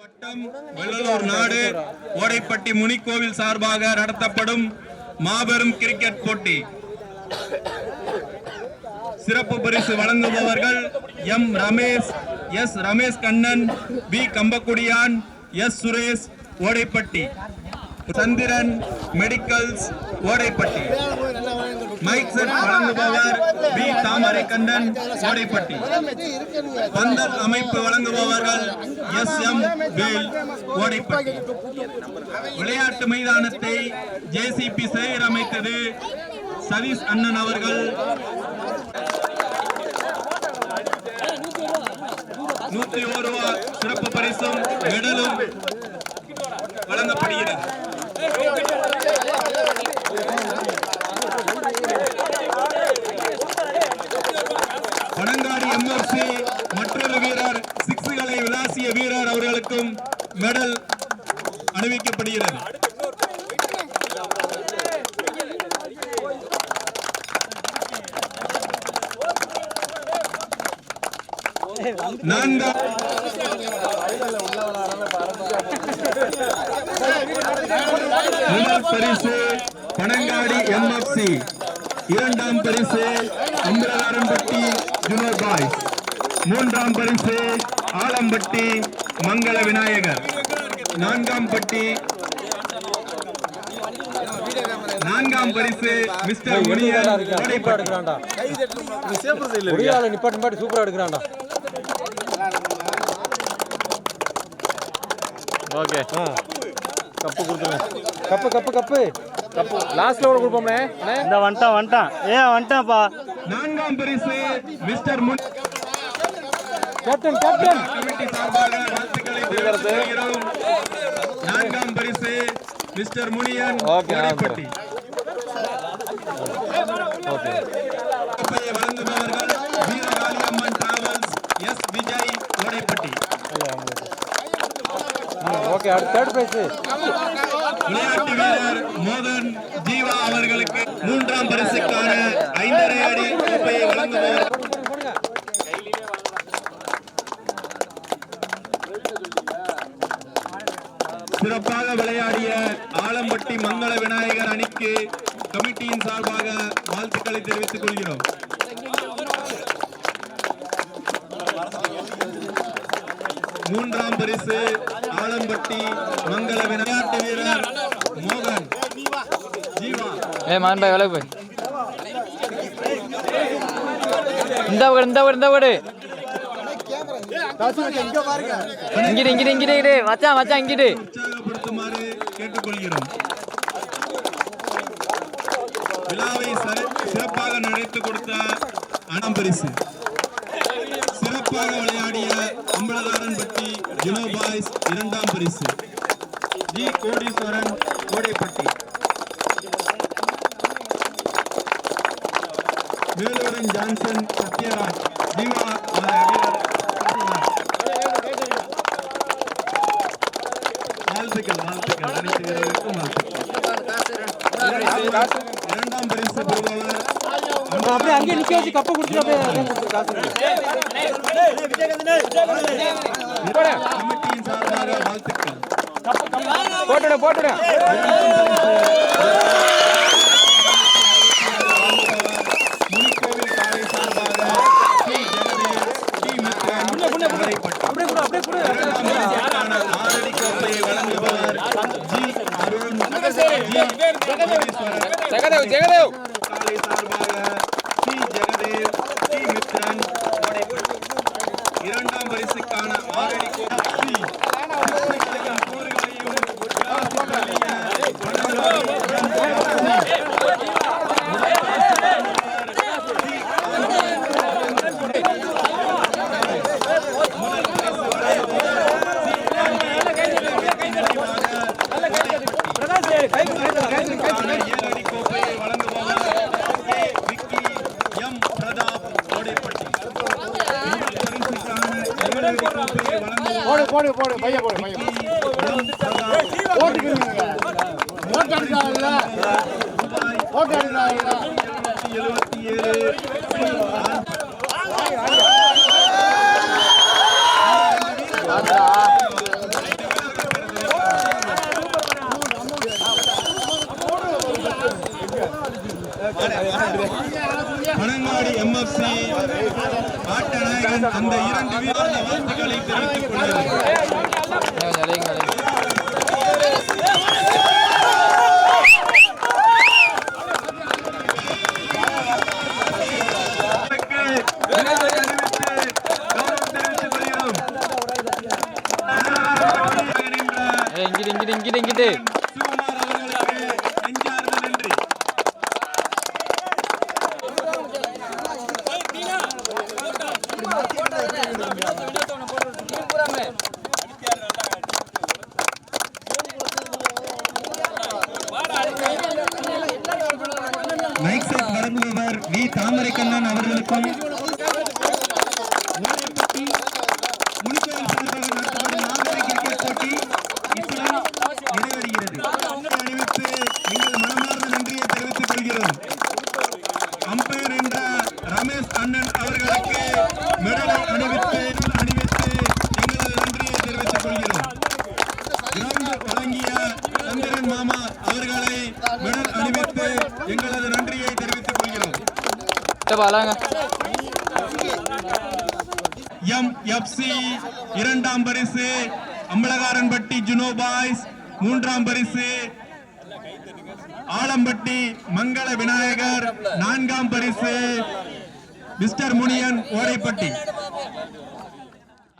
வட்டம் வெள்ளலூர் நாடு ஓடைப்பட்டி முனிக்கோவில் சார்பாக நடத்தப்படும் மாபெரும் கிரிக்கெட் போட்டி. சிறப்பு பரிசு வழங்குபவர்கள் M Ramesh, S Ramesh Kannan, P Kambakkudiyan, S Suresh Odaipatti, Chandran medicals Odaipatti. Mic set வழங்குபவர் பி தாமரை கண்ணன் ஓடைப்பட்டி. பந்தல் அமைப்பு வழங்குபவர்கள் எஸ் எம் வேல் ஓடைப்பட்டி. விளையாட்டு மைதானத்தை ஜேசிபி சேகர் அமைத்தது சதீஷ் அண்ணன் அவர்கள். 101 ரூபாய் சிறப்பு பரிசும் மெடலும் வழங்கப்படுகிறது. பனங்காடி எம்எஃப்சி மற்றொரு வீரர், சிக்ஸ்களை விளாசிய வீரர் அவர்களுக்கும் மெடல் அணிவிக்கப்படுகிறது. முதல் பரிசு பனங்காடி எம்எஃப்சி, இரண்டாம் பரிசு அம்பலகாரன்பட்டி ஜூனியர் பாய்ஸ், மூன்றாம் பரிசு ஆலம்பட்டி மங்கள விநாயகர், நான்காம் பரிசு மிஸ்டர் முனியன் ஓடைப்பட்டி. சூப்பரா எடுக்கிறான்டா. ஓகே, கப்பு கொடுத்துருங்க. கப்பு லாஸ்ட்ல கூட கொடுப்போம்னே. இந்த வந்துட்டான் வந்துட்டான்ப்பா. நான்காம் பரிசு மிஸ்டர் கேப்டன் கமிட்டி சார்பாக வாழ்த்துக்களை தெரிவிக்கிறோம். நான்காம் பரிசு மிஸ்டர் முனியன் ஓடைப்பட்டி. வழங்குபவர்கள் Veerakaliamman travels S Vijay Odaipatti. Okay, அடுத்த தேர்ட் பிரைஸ் விளையாட்டு வீரர் மோகன் ஜீவா அவர்களுக்கு மூன்றாம் பரிசுக்கான 5.5 அடி கோப்பையை வழங்குவார். சிறப்பாக விளையாடிய ஆலம்பட்டி மங்கள விநாயகர் அணிக்கு கமிட்டியின் சார்பாக வாழ்த்துக்களை தெரிவித்துக் கொள்கிறோம். மூன்றாம் பரிசு ஆலம்பட்டி மங்கள விளையாட்டு வீரர் மோகன் ஜீவா. மான் பாய் விலகு போய் இந்த வீடு இங்கிட்டு மச்சான் இங்கிட்டு உற்சாகப்படுத்துமாறு கேட்டுக்கொள்கிறோம். விழாவை சிறப்பாக நடத்தி கொடுத்த அண்ணாம் பரிசு, சிறப்பாக விளையாடிய அம்பலகாரன்பட்டி ஜினோ பாய்ஸ் இரண்டாம் பரிசு, ஜி கோடீஸ்வரன் ஓடைப்பட்டி. வேலூரன் ஜான்சன் சத்யராஜ் ஜீவா வாழ்த்துக்கள் அனைத்து வீரர்களுக்கும் இரண்டாம் பரிசு பெறுபவர் அப்படியே அங்கே நிக்க வச்சு கப்பை கொடுத்துட்டு கமிட்டியின் சார்பாக வாழ்த்துக்கள். போட்டுட முனிக்கோவில் காலை சார்பாக டி ஜெகதேவ், டி மித்ரன் ஆரடி கோப்பையை வழங்குபவர் ஜி அருண், ஜெகதேவ் காலை சார்பாக டி ஜெகதேவ், டி மித்ரன். இரண்டாம் பரிசுக்கான ஆரடி கோப்பை போடு பைய போட்டு அணியினருடன் அந்த 2 வீரர் வாழ்த்துக்களை தெரிவித்துக் கொள்கிறேன். இங்கிட்டு சுகுமார் அவர்களுக்கு நெஞ்சார்ந்த நன்றி. மைக் செட் வழங்குபவர் வி தாமரைக்கண்ணன் அவர்களுக்கும் முனிக்கோவில் சார்பாக நடத்தப்படும் மாபெரும் கிரிக்கெட் போட்டி இத்துடன் நிறைவடைகிறது. அணிவித்து எங்கள் மனமார்ந்த நன்றியை தெரிவித்துக் கொள்கிறோம். அம்பையர் என்ற ரமேஷ் அண்ணன் அவர்களுக்கு மெடலை அணிவித்து எங்களது நன்றியை தெரிவித்துக் கொள்கிறோம். கிரவுண்ட் வழங்கிய சந்திரன் மாமா அவர்களை மெடல் அணிவித்து எங்களது நன்றியை தெரிவித்துக் கொள்கிறோம். MFC 2ஆம் பரிசு அம்பலகாரன்பட்டி ஜுனோ பாய்ஸ், 3ஆம் பரிசு ஆலம்பட்டி மங்கள விநாயகர், 4ஆம் பரிசு மிஸ்டர் முனியன் ஓடைப்பட்டி.